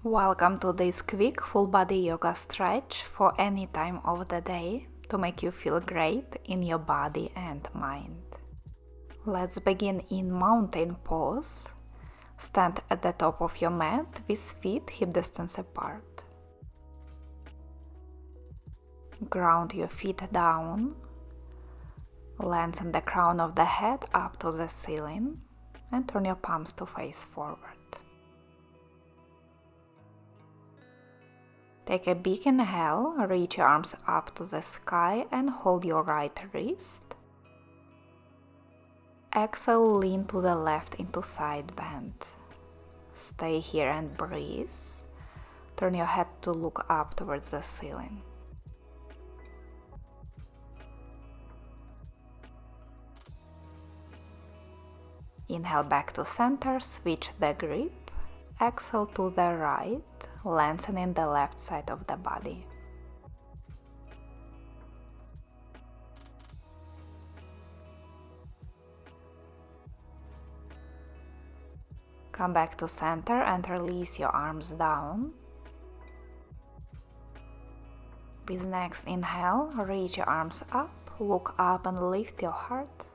Welcome to this quick full body yoga stretch for any time of the day to make you feel great in your body and mind. Let's begin in mountain pose. Stand at the top of your mat with feet hip distance apart. Ground your feet down. Lengthen the crown of the head up to the ceiling and turn your palms to face forward. Take a big inhale, reach your arms up to the sky and hold your right wrist. Exhale, lean to the left into side bend. Stay here and breathe. Turn your head to look up towards the ceiling. Inhale back to center, switch the grip. Exhale to the right, lengthening the left side of the body. Come back to center and release your arms down. With next inhale, reach your arms up, look up and lift your heart.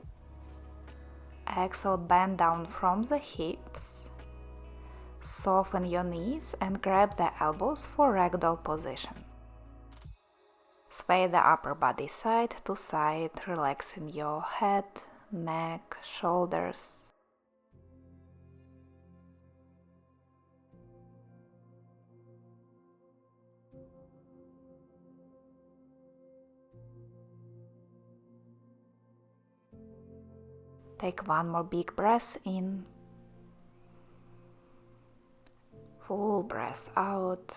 Exhale, bend down from the hips. Soften your knees and grab the elbows for ragdoll position. Sway the upper body side to side, relaxing your head, neck, shoulders. Take one more big breath in. Full breath out.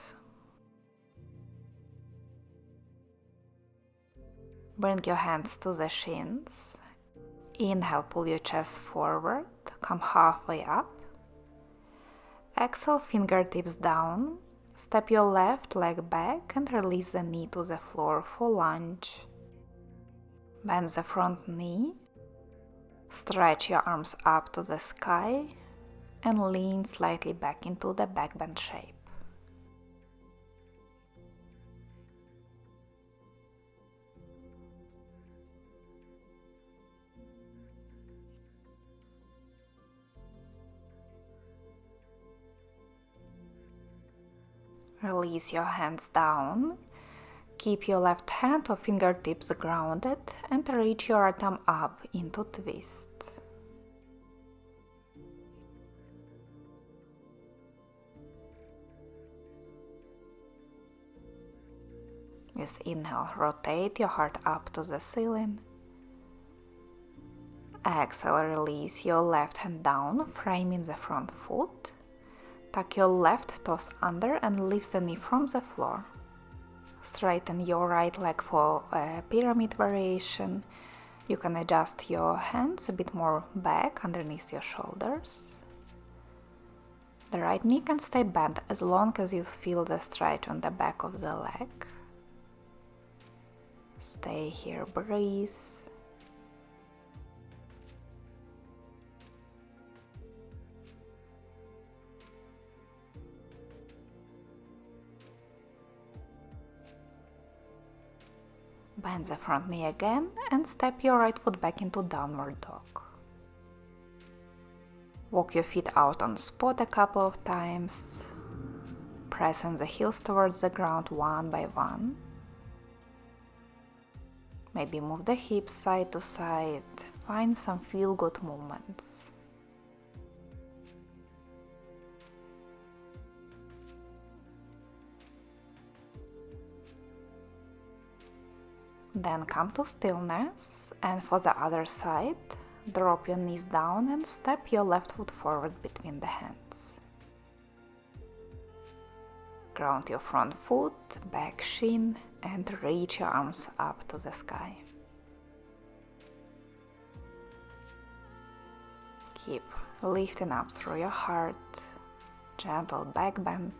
Bring your hands to the shins. Inhale, pull your chest forward, come halfway up. Exhale, fingertips down. Step your left leg back and release the knee to the floor for lunge. Bend the front knee. Stretch your arms up to the sky and lean slightly back into the back bend shape. Release your hands down. Keep your left hand or fingertips grounded and reach your right arm up into twist. With inhale, rotate your heart up to the ceiling. Exhale, release your left hand down, framing the front foot. Tuck your left toes under and lift the knee from the floor. Straighten your right leg for a pyramid variation. You can adjust your hands a bit more back underneath your shoulders. The right knee can stay bent as long as you feel the stretch on the back of the leg. Stay here, breathe. Bend the front knee again and step your right foot back into downward dog. Walk your feet out on spot a couple of times. Pressing the heels towards the ground one by one. Maybe move the hips side to side. Find some feel-good movements. Then come to stillness, and for the other side, drop your knees down and step your left foot forward between the hands. Ground your front foot, back shin, and reach your arms up to the sky. Keep lifting up through your heart, gentle back bend.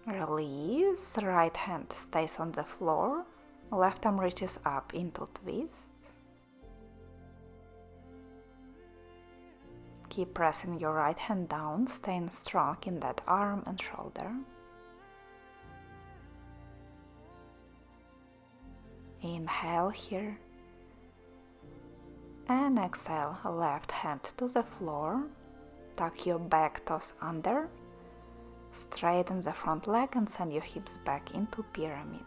Release, right hand stays on the floor, left arm reaches up into twist. Keep pressing your right hand down, staying strong in that arm and shoulder. Inhale here. And exhale, left hand to the floor. Tuck your back toes under. Straighten the front leg and send your hips back into pyramid.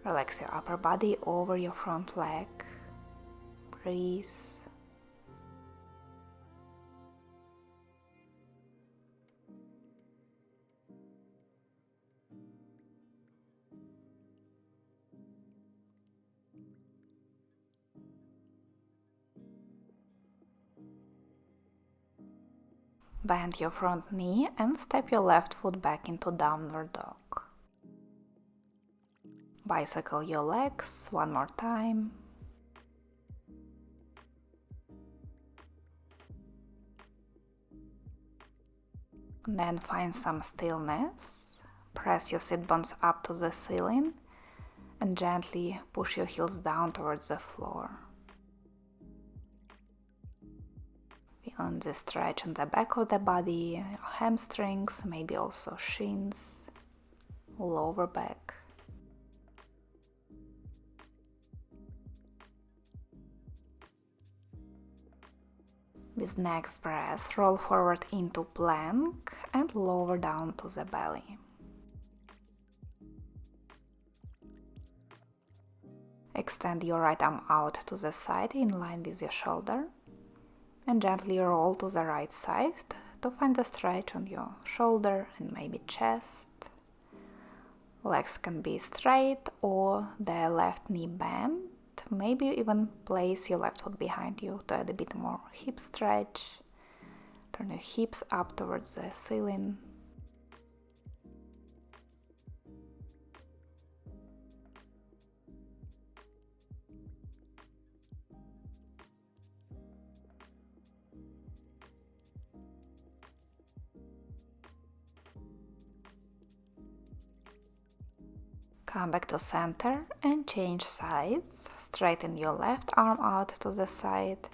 Relax your upper body over your front leg. Breathe. Bend your front knee and step your left foot back into downward dog. Bicycle your legs one more time. Then find some stillness. Press your sit bones up to the ceiling and gently push your heels down towards the floor. Feeling the stretch in the back of the body, hamstrings, maybe also shins, lower back. With next breath, roll forward into plank and lower down to the belly. Extend your right arm out to the side in line with your shoulder and gently roll to the right side to find the stretch on your shoulder and maybe chest. Legs can be straight or the left knee bent. Maybe even place your left foot behind you to add a bit more hip stretch. Turn your hips up towards the ceiling. Come back to center and change sides. Straighten your left arm out to the side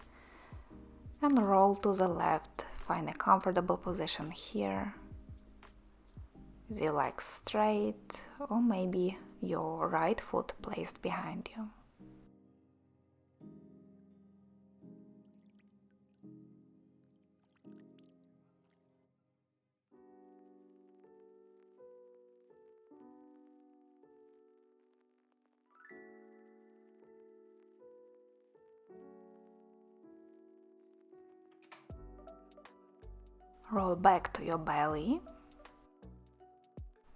and roll to the left. Find a comfortable position here. With your legs straight or maybe your right foot placed behind you. Roll back to your belly.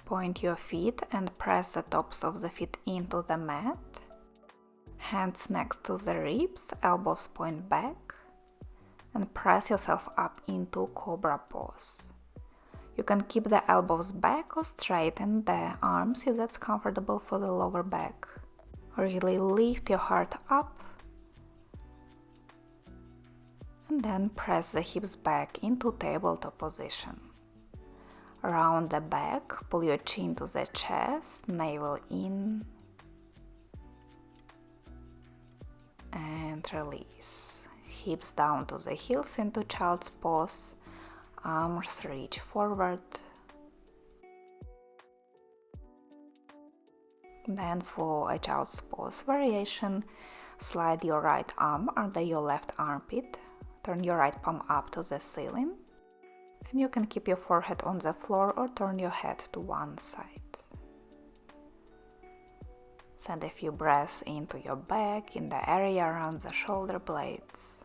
Point your feet and press the tops of the feet into the mat. Hands next to the ribs, elbows point back. And press yourself up into Cobra pose. You can keep the elbows back or straighten the arms if that's comfortable for the lower back. Really lift your heart up. And then press the hips back into tabletop position. Round the back, pull your chin to the chest, navel in, and release. Hips down to the heels into child's pose, arms reach forward. Then for a child's pose variation, slide your right arm under your left armpit. Turn your right palm up to the ceiling, and you can keep your forehead on the floor or turn your head to one side. Send a few breaths into your back, in the area around the shoulder blades.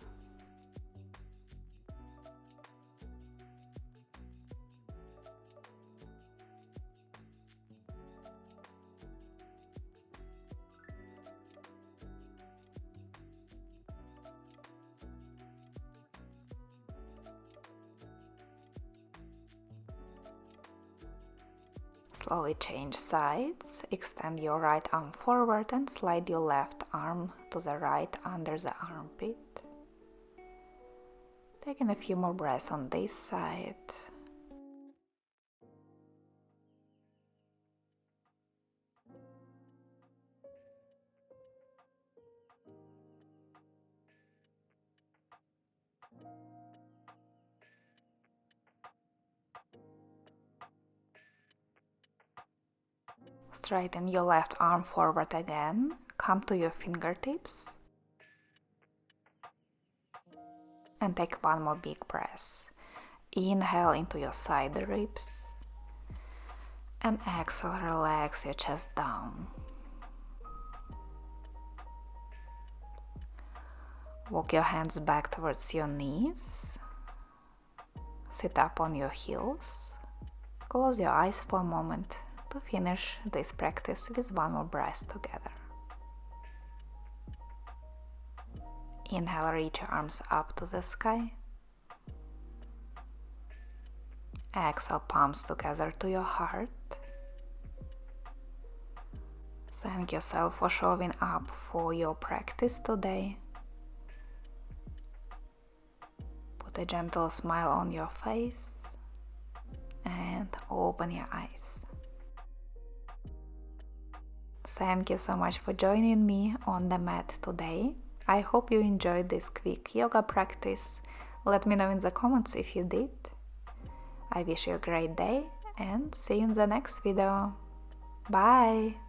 Slowly change sides, extend your right arm forward and slide your left arm to the right under the armpit. Take Taking a few more breaths on this side. Straighten your left arm forward again. Come to your fingertips. And take one more big breath. Inhale into your side ribs. And exhale, relax your chest down. Walk your hands back towards your knees. Sit up on your heels. Close your eyes for a moment to finish this practice with one more breath together. Inhale, reach your arms up to the sky. Exhale, palms together to your heart. Thank yourself for showing up for your practice today. Put a gentle smile on your face and open your eyes. Thank you so much for joining me on the mat today. I hope you enjoyed this quick yoga practice. Let me know in the comments if you did. I wish you a great day and see you in the next video. Bye!